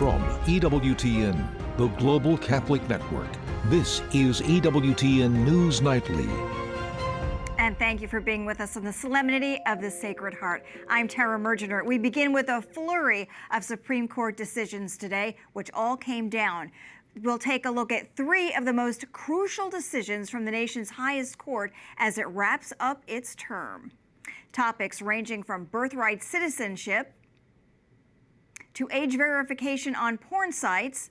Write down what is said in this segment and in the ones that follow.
From EWTN, the Global Catholic Network, this is EWTN News Nightly. And thank you for being with us on the Solemnity of the Sacred Heart. I'm Tara Mergener. We begin with a flurry of Supreme Court decisions today, which all came down. We'll take a look at three of the most crucial decisions from the nation's highest court as it wraps up its term. Topics ranging from birthright citizenship to age verification on porn sites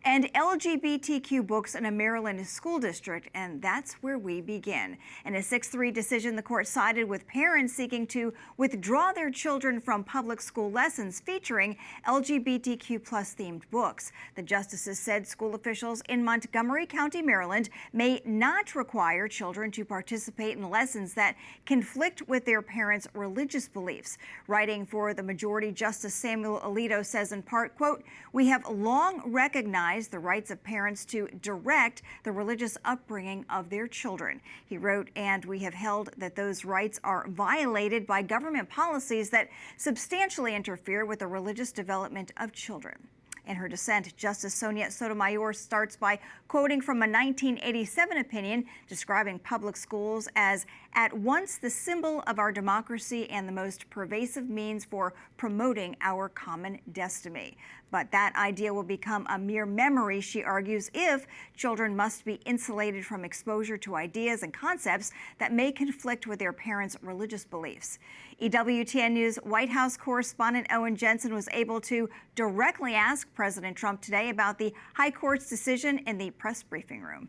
and LGBTQ books in a Maryland school district, and that's where we begin. In a 6-3 decision, the court sided with parents seeking to withdraw their children from public school lessons featuring LGBTQ+ themed books. The justices said school officials in Montgomery County, Maryland, may not require children to participate in lessons that conflict with their parents' religious beliefs. Writing for the majority, Justice Samuel Alito says in part, quote, "We have long recognized the rights of parents to direct the religious upbringing of their children." He wrote, "And we have held that those rights are violated by government policies that substantially interfere with the religious development of children." In her dissent, Justice Sonia Sotomayor starts by quoting from a 1987 opinion describing public schools as at once the symbol of our democracy and the most pervasive means for promoting our common destiny. But that idea will become a mere memory, she argues, if children must be insulated from exposure to ideas and concepts that may conflict with their parents' religious beliefs. EWTN News White House correspondent Owen Jensen was able to directly ask President Trump today about the High Court's decision in the press briefing room.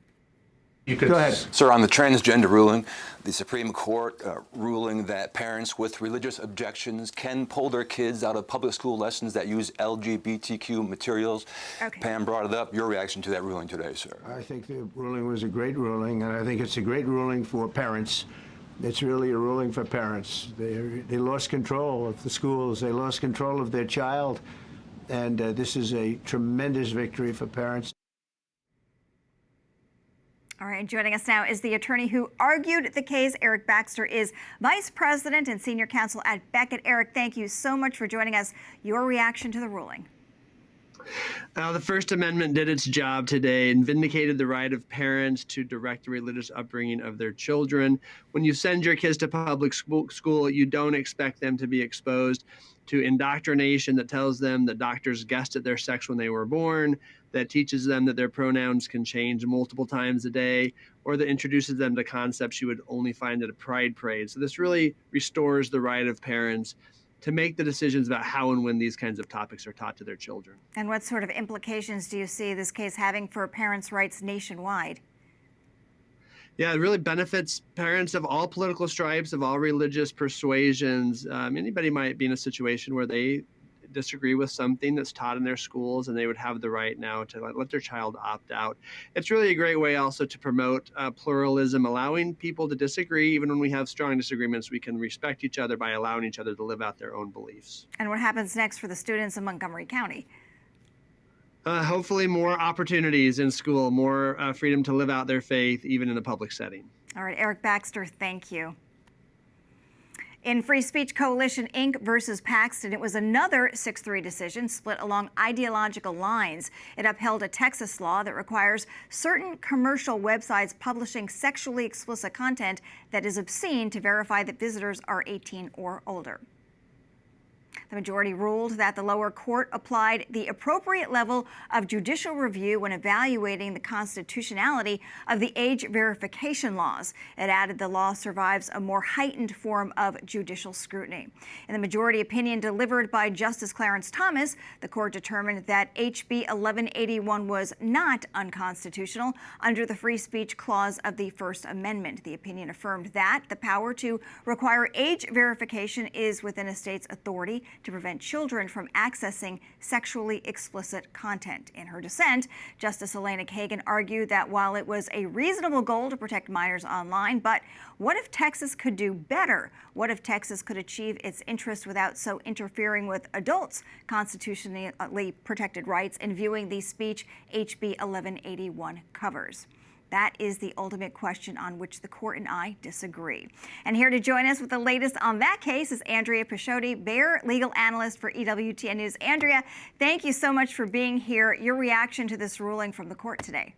Go ahead. Sir, on the transgender ruling, the Supreme Court ruling that parents with religious objections can pull their kids out of public school lessons that use LGBTQ materials. Okay. Pam brought it up. Your reaction to that ruling today, sir? I think the ruling was a great ruling, and I think it's a great ruling for parents. It's really a ruling for parents. They lost control of the schools. They lost control of their child, and this is a tremendous victory for parents. All right, joining us now is the attorney who argued the case. Eric Baxter is Vice President and Senior Counsel at Beckett. Eric, thank you so much for joining us. Your reaction to the ruling? The First Amendment did its job today and vindicated the right of parents to direct the religious upbringing of their children. When you send your kids to public school, you don't expect them to be exposed to indoctrination that tells them that doctors guessed at their sex when they were born, that teaches them that their pronouns can change multiple times a day, or that introduces them to concepts you would only find at a pride parade. So this really restores the right of parents to make the decisions about how and when these kinds of topics are taught to their children. And what sort of implications do you see this case having for parents' rights nationwide? Yeah, it really benefits parents of all political stripes, of all religious persuasions. Anybody might be in a situation where they disagree with something that's taught in their schools, and they would have the right now to let their child opt out. It's really a great way also to promote pluralism, allowing people to disagree. Even when we have strong disagreements, we can respect each other by allowing each other to live out their own beliefs. And what happens next for the students in Montgomery County? Hopefully more opportunities in school, more freedom to live out their faith, even in the public setting. All right, Eric Baxter, thank you. In Free Speech Coalition, Inc. versus Paxton, it was another 6-3 decision split along ideological lines. It upheld a Texas law that requires certain commercial websites publishing sexually explicit content that is obscene to verify that visitors are 18 or older. The majority ruled that the lower court applied the appropriate level of judicial review when evaluating the constitutionality of the age verification laws. It added the law survives a more heightened form of judicial scrutiny. In the majority opinion delivered by Justice Clarence Thomas, the court determined that HB 1181 was not unconstitutional under the Free Speech Clause of the First Amendment. The opinion affirmed that the power to require age verification is within a state's authority to prevent children from accessing sexually explicit content. In her dissent, Justice Elena Kagan argued that while it was a reasonable goal to protect minors online, but what if Texas could do better? What if Texas could achieve its interests without so interfering with adults' constitutionally protected rights in viewing the speech HB 1181 covers? That is the ultimate question on which the court and I disagree. And here to join us with the latest on that case is Andrea Pisciotti, Bayer legal analyst for EWTN News. Andrea, thank you so much for being here. Your reaction to this ruling from the court today?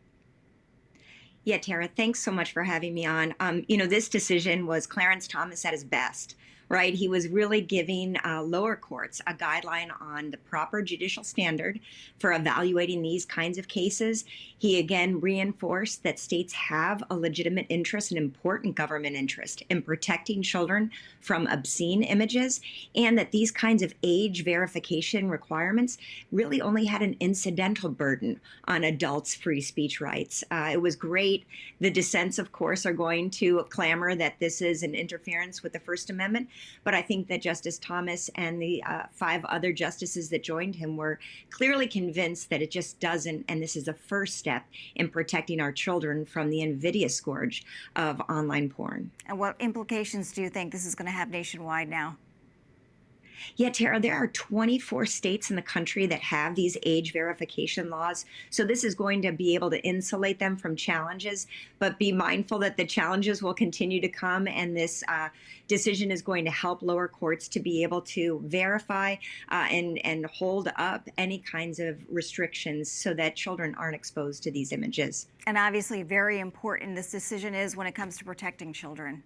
Yeah, Tara, thanks so much for having me on. This decision was Clarence Thomas at his best, right? He was really giving lower courts a guideline on the proper judicial standard for evaluating these kinds of cases. He again reinforced that states have a legitimate interest, an important government interest in protecting children from obscene images, and that these kinds of age verification requirements really only had an incidental burden on adults' free speech rights. It was great. The dissents, of course, are going to clamor that this is an interference with the First Amendment. But I think that Justice Thomas and the 5 other justices that joined him were clearly convinced that it just doesn't, and this is a first step in protecting our children from the invidious scourge of online porn. And what implications do you think this is going to have nationwide now? Yeah, Tara, there are 24 states in the country that have these age verification laws. So this is going to be able to insulate them from challenges, but be mindful that the challenges will continue to come. And this decision is going to help lower courts to be able to verify and hold up any kinds of restrictions so that children aren't exposed to these images. And obviously very important this decision is when it comes to protecting children.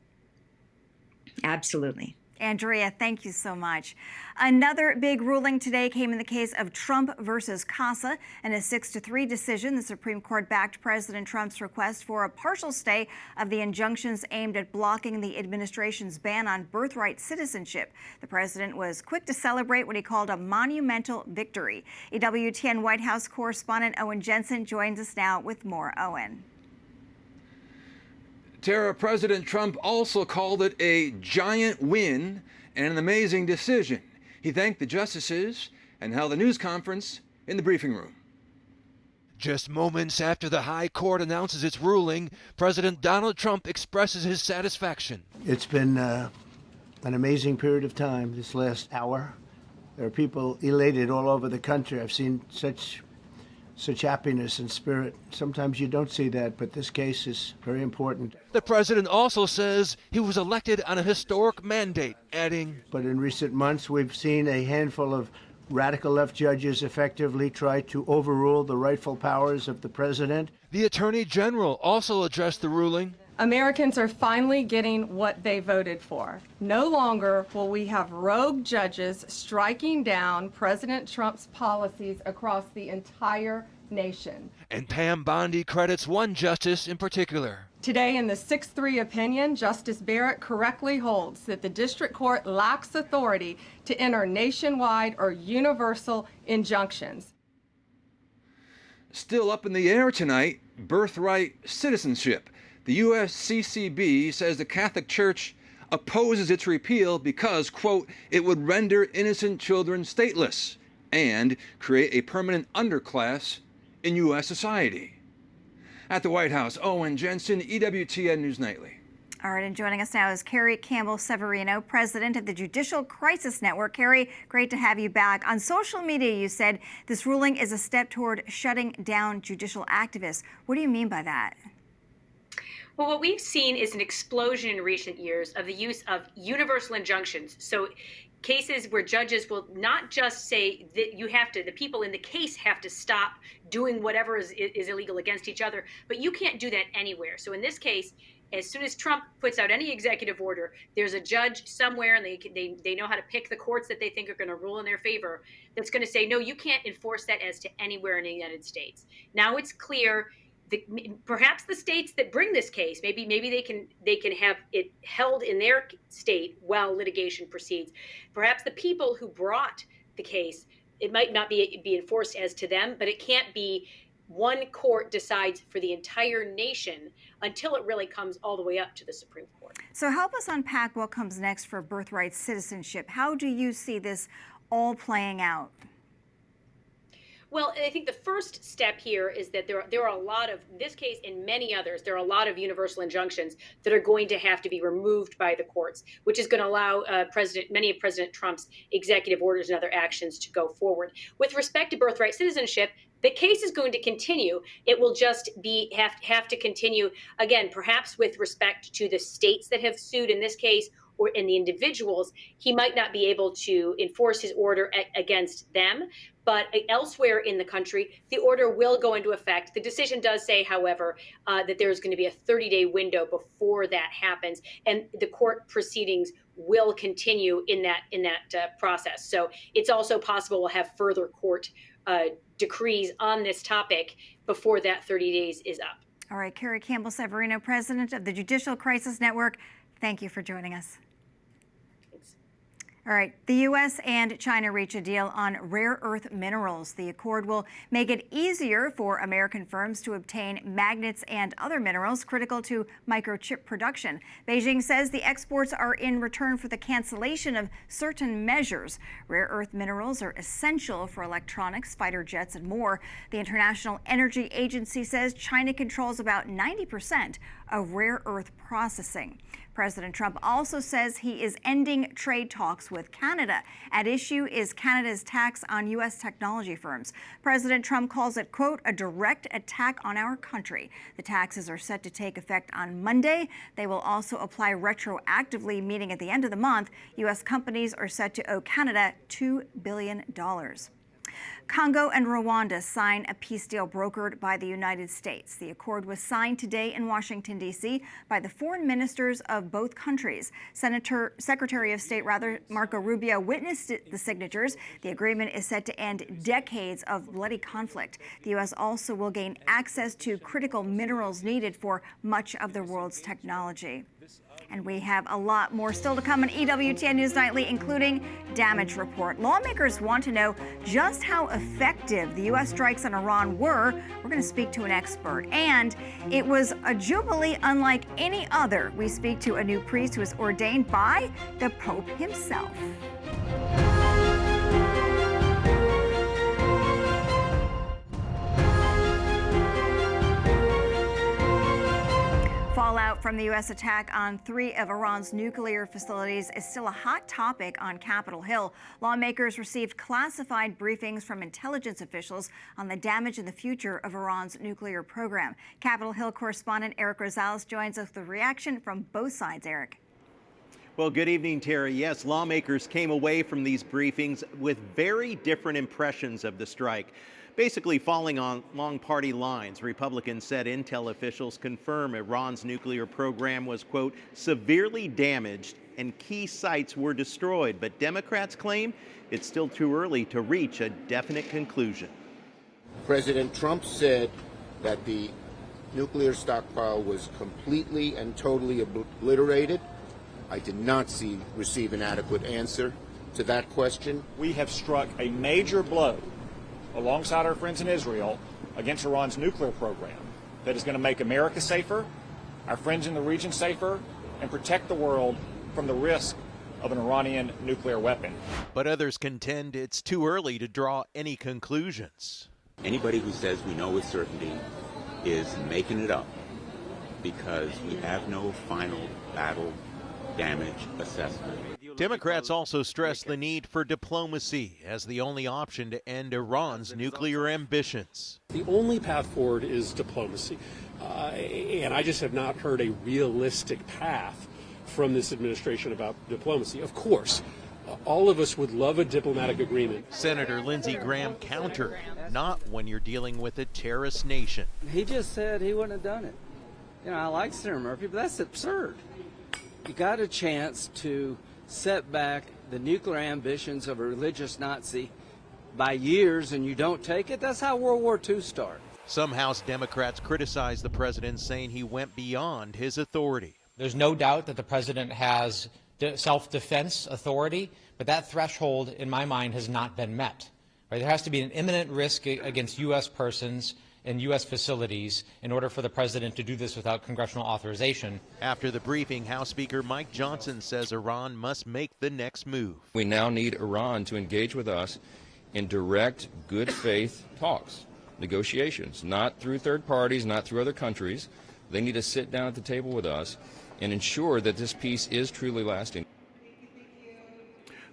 Absolutely. Andrea, thank you so much. Another big ruling today came in the case of Trump versus Casa. In a 6-3 decision, the Supreme Court backed President Trump's request for a partial stay of the injunctions aimed at blocking the administration's ban on birthright citizenship. The president was quick to celebrate what he called a monumental victory. EWTN White House correspondent Owen Jensen joins us now with more. Owen. Tara, President Trump also called it a giant win and an amazing decision. He thanked the justices and held a news conference in the briefing room. Just moments after the High Court announces its ruling, President Donald Trump expresses his satisfaction. It's been an amazing period of time this last hour. There are people elated all over the country. I've seen such happiness and spirit. Sometimes you don't see that, but this case is very important. The president also says he was elected on a historic mandate, adding, but in recent months, we've seen a handful of radical left judges effectively try to overrule the rightful powers of the president. The Attorney General also addressed the ruling. Americans are finally getting what they voted for. No longer will we have rogue judges striking down President Trump's policies across the entire nation. And Pam Bondi credits one justice in particular. Today, in the 6-3 opinion, Justice Barrett correctly holds that the district court lacks authority to enter nationwide or universal injunctions. Still up in the air tonight, birthright citizenship. The USCCB says the Catholic Church opposes its repeal because, quote, it would render innocent children stateless and create a permanent underclass in U.S. society. At the White House, Owen Jensen, EWTN News Nightly. All right, and joining us now is Carrie Campbell-Severino, president of the Judicial Crisis Network. Carrie, great to have you back. On social media, you said this ruling is a step toward shutting down judicial activists. What do you mean by that? Well, what we've seen is an explosion in recent years of the use of universal injunctions. So cases where judges will not just say that the people in the case have to stop doing whatever is illegal against each other, but you can't do that anywhere. So in this case, as soon as Trump puts out any executive order, there's a judge somewhere, and they know how to pick the courts that they think are going to rule in their favor, that's going to say, no, you can't enforce that as to anywhere in the United States. Now it's clear perhaps the states that bring this case, maybe they can have it held in their state while litigation proceeds. Perhaps the people who brought the case, it might not be enforced as to them, but it can't be one court decides for the entire nation until it really comes all the way up to the Supreme Court. So help us unpack what comes next for birthright citizenship. How do you see this all playing out? Well, I think the first step here is that there are a lot of, this case and many others, there are a lot of universal injunctions that are going to have to be removed by the courts, which is going to allow many of President Trump's executive orders and other actions to go forward. With respect to birthright citizenship, the case is going to continue. It will just have to continue, again, perhaps with respect to the states that have sued in this case, or in the individuals. He might not be able to enforce his order against them, but elsewhere in the country, the order will go into effect. The decision does say, however, that there's going to be a 30-day window before that happens, and the court proceedings will continue in that process. So it's also possible we'll have further court decrees on this topic before that 30 days is up. All right, Carrie Campbell-Severino, president of the Judicial Crisis Network, thank you for joining us. All right, the U.S. and China reach a deal on rare earth minerals. The accord will make it easier for American firms to obtain magnets and other minerals critical to microchip production. Beijing says the exports are in return for the cancellation of certain measures. Rare earth minerals are essential for electronics, fighter jets, and more. The International Energy Agency says China controls about 90% of rare earth processing. President Trump also says he is ending trade talks with Canada. At issue is Canada's tax on U.S. technology firms. President Trump calls it, quote, a direct attack on our country. The taxes are set to take effect on Monday. They will also apply retroactively, meaning at the end of the month, U.S. companies are set to owe Canada $2 billion. Congo and Rwanda sign a peace deal brokered by the United States. The accord was signed today in Washington, D.C. by the foreign ministers of both countries. Secretary of State Marco Rubio witnessed the signatures. The agreement is set to end decades of bloody conflict. The U.S. also will gain access to critical minerals needed for much of the world's technology. And we have a lot more still to come on EWTN News Nightly, including damage report. Lawmakers want to know just how effective the U.S. strikes on Iran were. We're going to speak to an expert. And it was a jubilee unlike any other. We speak to a new priest who was ordained by the Pope himself. Fallout from the U.S. attack on 3 of Iran's nuclear facilities is still a hot topic on Capitol Hill. Lawmakers received classified briefings from intelligence officials on the damage and the future of Iran's nuclear program. Capitol Hill correspondent Eric Rosales joins us with a reaction from both sides. Eric. Well, good evening, Terry. Yes, lawmakers came away from these briefings with very different impressions of the strike. Basically falling on long party lines. Republicans said intel officials confirm Iran's nuclear program was, quote, severely damaged and key sites were destroyed. But Democrats claim it's still too early to reach a definite conclusion. President Trump said that the nuclear stockpile was completely and totally obliterated. I did not receive an adequate answer to that question. We have struck a major blow alongside our friends in Israel against Iran's nuclear program that is going to make America safer, our friends in the region safer, and protect the world from the risk of an Iranian nuclear weapon. But others contend it's too early to draw any conclusions. Anybody who says we know with certainty is making it up because we have no final battle damage assessment. Democrats also stress the need for diplomacy as the only option to end Iran's nuclear ambitions. The only path forward is diplomacy, and I just have not heard a realistic path from this administration about diplomacy. Of course, all of us would love a diplomatic agreement. Senator Lindsey Graham countered, not when you're dealing with a terrorist nation. He just said he wouldn't have done it. You know, I like Senator Murphy, but that's absurd. You got a chance to set back the nuclear ambitions of a religious Nazi by years and you don't take it. That's how World War II started. Some House Democrats criticize the president, saying he went beyond his authority. There's no doubt that the president has self-defense authority, but that threshold, in my mind, has not been met. Right? There has to be an imminent risk against U.S. persons and U.S. facilities in order for the president to do this without congressional authorization. After the briefing, House Speaker Mike Johnson says Iran must make the next move. We now need Iran to engage with us in direct, good faith talks, negotiations, not through third parties, not through other countries. They need to sit down at the table with us and ensure that this peace is truly lasting.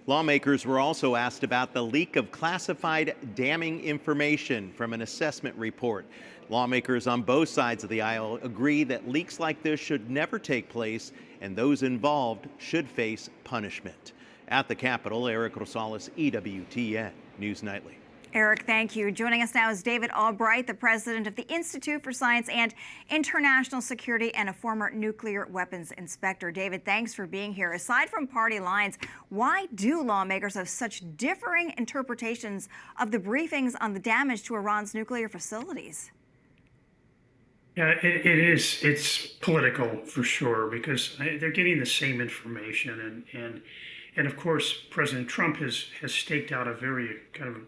Lawmakers were also asked about the leak of classified damning information from an assessment report. Lawmakers on both sides of the aisle agree that leaks like this should never take place and those involved should face punishment. At the Capitol, Eric Rosales, EWTN News Nightly. Eric, thank you. Joining us now is David Albright, the president of the Institute for Science and International Security and a former nuclear weapons inspector. David, thanks for being here. Aside from party lines, why do lawmakers have such differing interpretations of the briefings on the damage to Iran's nuclear facilities? Yeah, it's political for sure, because they're getting the same information. And of course, President Trump has staked out a very kind of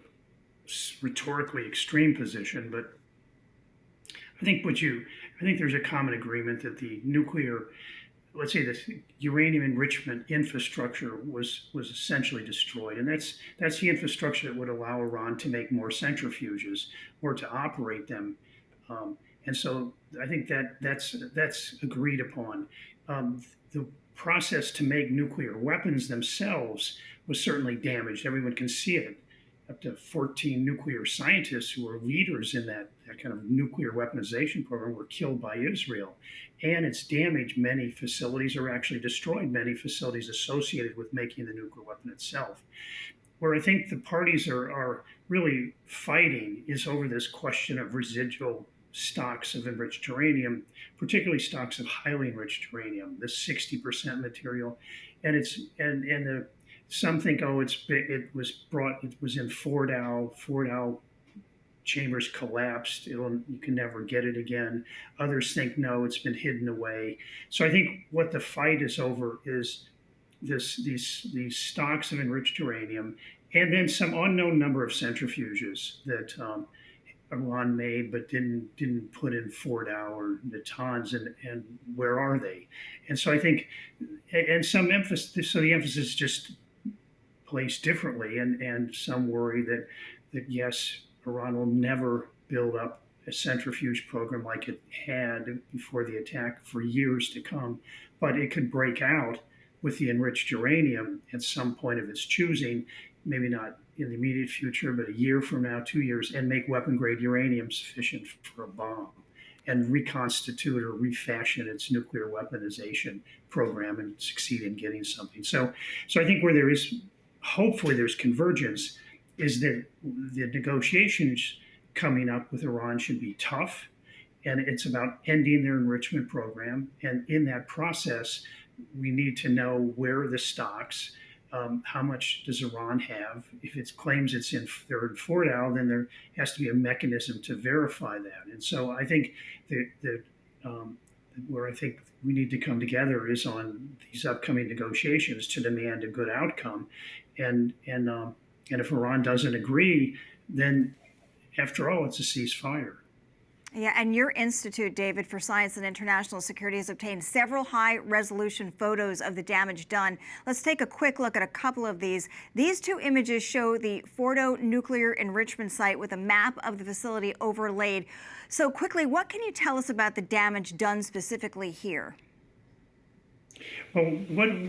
rhetorically extreme position, but I think there's a common agreement that the nuclear, let's say, the uranium enrichment infrastructure was essentially destroyed, and that's the infrastructure that would allow Iran to make more centrifuges or to operate them, and so I think that's agreed upon. The process to make nuclear weapons themselves was certainly damaged. Everyone can see it. Up to 14 nuclear scientists who were leaders in that kind of nuclear weaponization program were killed by Israel. And it's damaged many facilities, or actually destroyed many facilities associated with making the nuclear weapon itself. Where I think the parties are really fighting is over this question of residual stocks of enriched uranium, particularly stocks of highly enriched uranium, the 60% material. And some think, it was in Fordow chambers collapsed. You can never get it again. Others think, no, it's been hidden away. So I think what the fight is over is these stocks of enriched uranium, and then some unknown number of centrifuges that Iran made but didn't put in Fordow or Natanz, and where are they? And so I think, and some emphasis. So the emphasis is just placed differently, and some worry that yes, Iran will never build up a centrifuge program like it had before the attack for years to come, but it could break out with the enriched uranium at some point of its choosing, maybe not in the immediate future, but a year from now, 2 years, and make weapon-grade uranium sufficient for a bomb, and reconstitute or refashion its nuclear weaponization program and succeed in getting something. So I think where hopefully there's convergence, is that the negotiations coming up with Iran should be tough, and it's about ending their enrichment program. And in that process, we need to know where are the stocks, how much does Iran have. If it claims they're in Fordow, then there has to be a mechanism to verify that. And so I think where I think we need to come together is on these upcoming negotiations to demand a good outcome. And if Iran doesn't agree, then after all, it's a ceasefire. Yeah, and your Institute, David, for Science and International Security has obtained several high-resolution photos of the damage done. Let's take a quick look at a couple of these. These two images show the Fordow nuclear enrichment site with a map of the facility overlaid. So quickly, what can you tell us about the damage done specifically here? Well, and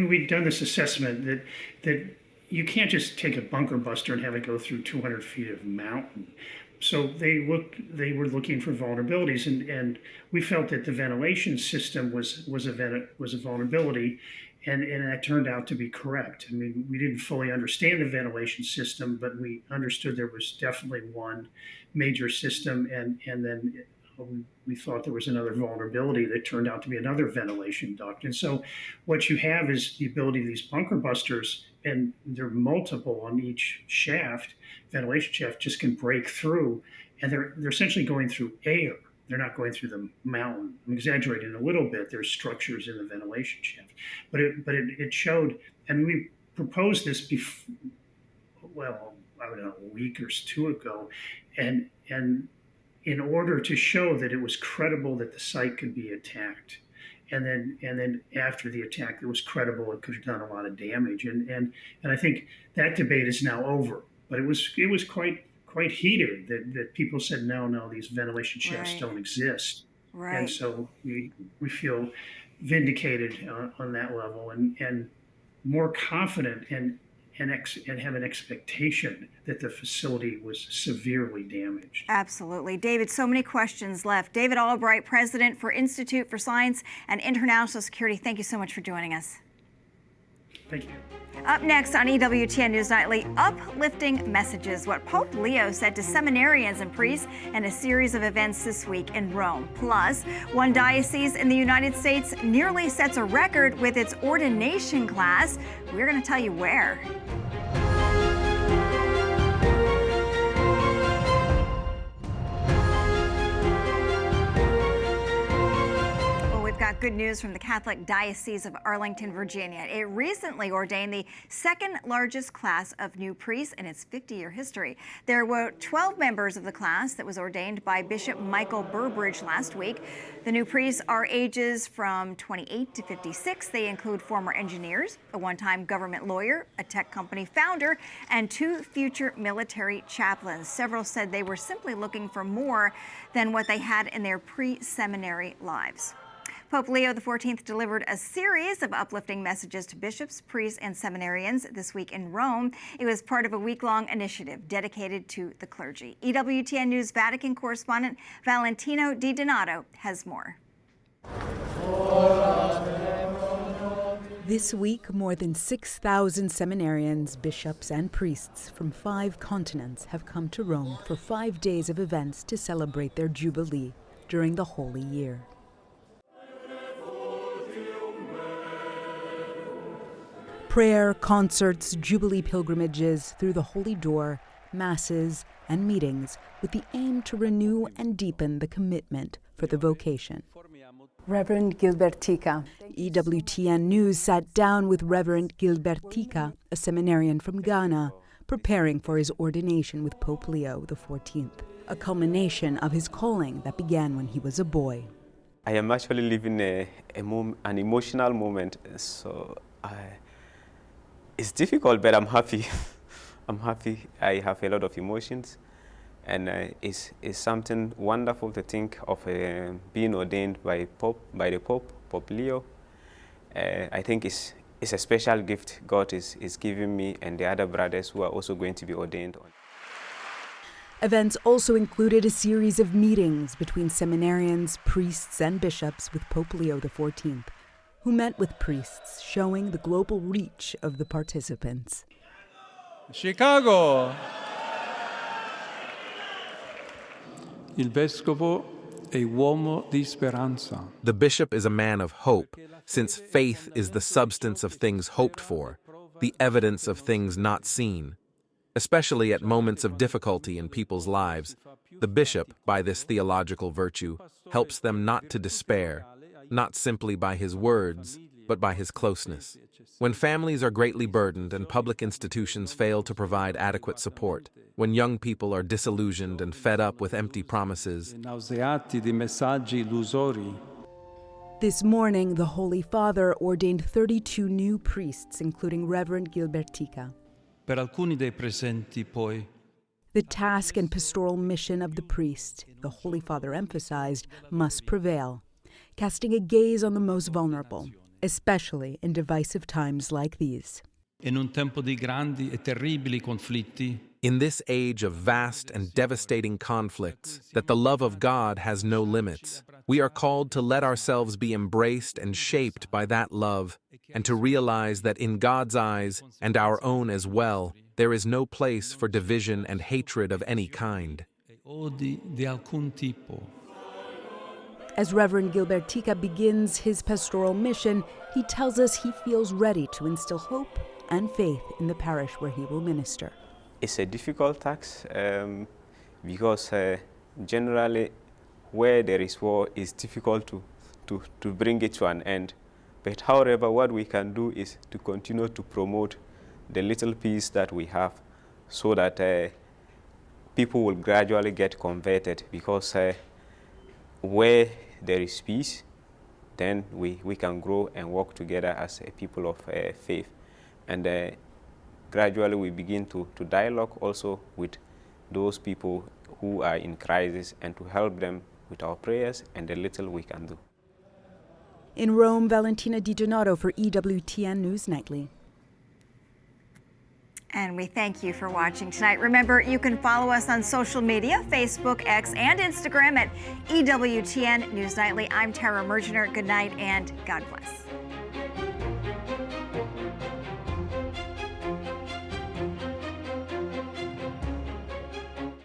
we've done this assessment that you can't just take a bunker buster and have it go through 200 feet of mountain. So they were looking for vulnerabilities, and we felt that the ventilation system was a vulnerability, and that turned out to be correct. I mean, we didn't fully understand the ventilation system, but we understood there was definitely one major system, and then we thought there was another vulnerability that turned out to be another ventilation duct. And so what you have is the ability of these bunker busters, and there are multiple on each shaft, ventilation shaft, just can break through, and they're essentially going through air. They're not going through the mountain. I'm exaggerating a little bit. There's structures in the ventilation shaft, but it showed, and we proposed this before, well, I don't know, a week or two ago, and in order to show that it was credible that the site could be attacked, then after the attack, it was credible. It could have done a lot of damage, and I think that debate is now over. But it was quite heated that people said no, these ventilation shafts don't exist, and so we feel vindicated on that level and more confident and have an expectation that the facility was severely damaged. Absolutely. David, so many questions left. David Albright, President for Institute for Science and International Security, thank you so much for joining us. Thank you. Up next on EWTN News Nightly, uplifting messages, what Pope Leo said to seminarians and priests in a series of events this week in Rome. Plus, one diocese in the United States nearly sets a record with its ordination class. We're going to tell you where. Got good news from the Catholic Diocese of Arlington, Virginia. It recently ordained the second largest class of new priests in its 50-year history. There were 12 members of the class that was ordained by Bishop Michael Burbridge last week. The new priests are ages from 28 to 56. They include former engineers, a one-time government lawyer, a tech company founder, and 2 future military chaplains. Several said they were simply looking for more than what they had in their pre-seminary lives. Pope Leo XIV delivered a series of uplifting messages to bishops, priests, and seminarians this week in Rome. It was part of a week-long initiative dedicated to the clergy. EWTN News Vatican correspondent Valentino Di Donato has more. This week, more than 6,000 seminarians, bishops, and priests from 5 continents have come to Rome for 5 days of events to celebrate their jubilee during the Holy Year. Prayer, concerts, jubilee pilgrimages through the Holy Door, masses, and meetings with the aim to renew and deepen the commitment for the vocation. Reverend Gilbertica. EWTN News sat down with Reverend Gilbertica, a seminarian from Ghana, preparing for his ordination with Pope Leo XIV, a culmination of his calling that began when he was a boy. I am actually living an emotional moment, so it's difficult, but I'm happy. I'm happy. I have a lot of emotions, and it's something wonderful to think of being ordained by the Pope Leo. I think it's a special gift God is giving me and the other brothers who are also going to be ordained. Events also included a series of meetings between seminarians, priests, and bishops with Pope Leo XIV, who met with priests, showing the global reach of the participants. Chicago! Il vescovo è uomo di speranza. The bishop is a man of hope, since faith is the substance of things hoped for, the evidence of things not seen. Especially at moments of difficulty in people's lives, the bishop, by this theological virtue, helps them not to despair, not simply by his words, but by his closeness. When families are greatly burdened and public institutions fail to provide adequate support, when young people are disillusioned and fed up with empty promises, this morning, the Holy Father ordained 32 new priests, including Reverend Gilbertica. Per alcuni dei presenti, poi, the task and pastoral mission of the priest, the Holy Father emphasized, must prevail, casting a gaze on the most vulnerable, especially in divisive times like these. In un tempo di grandi e terribili conflitti, in this age of vast and devastating conflicts, that the love of God has no limits, we are called to let ourselves be embraced and shaped by that love, and to realize that in God's eyes, and our own as well, there is no place for division and hatred of any kind. As Reverend Gilbertica begins his pastoral mission, he tells us he feels ready to instill hope and faith in the parish where he will minister. It's a difficult task because generally where there is war, it's difficult to bring it to an end. But however, what we can do is to continue to promote the little peace that we have so that people will gradually get converted, because where there is peace, then we can grow and work together as a people of faith. And gradually we begin to dialogue also with those people who are in crisis and to help them with our prayers and the little we can do. In Rome, Valentina Di Donato for EWTN News Nightly. And we thank you for watching tonight. Remember, you can follow us on social media, Facebook, X, and Instagram at EWTN News Nightly. I'm Tara Mergener. Good night and God bless.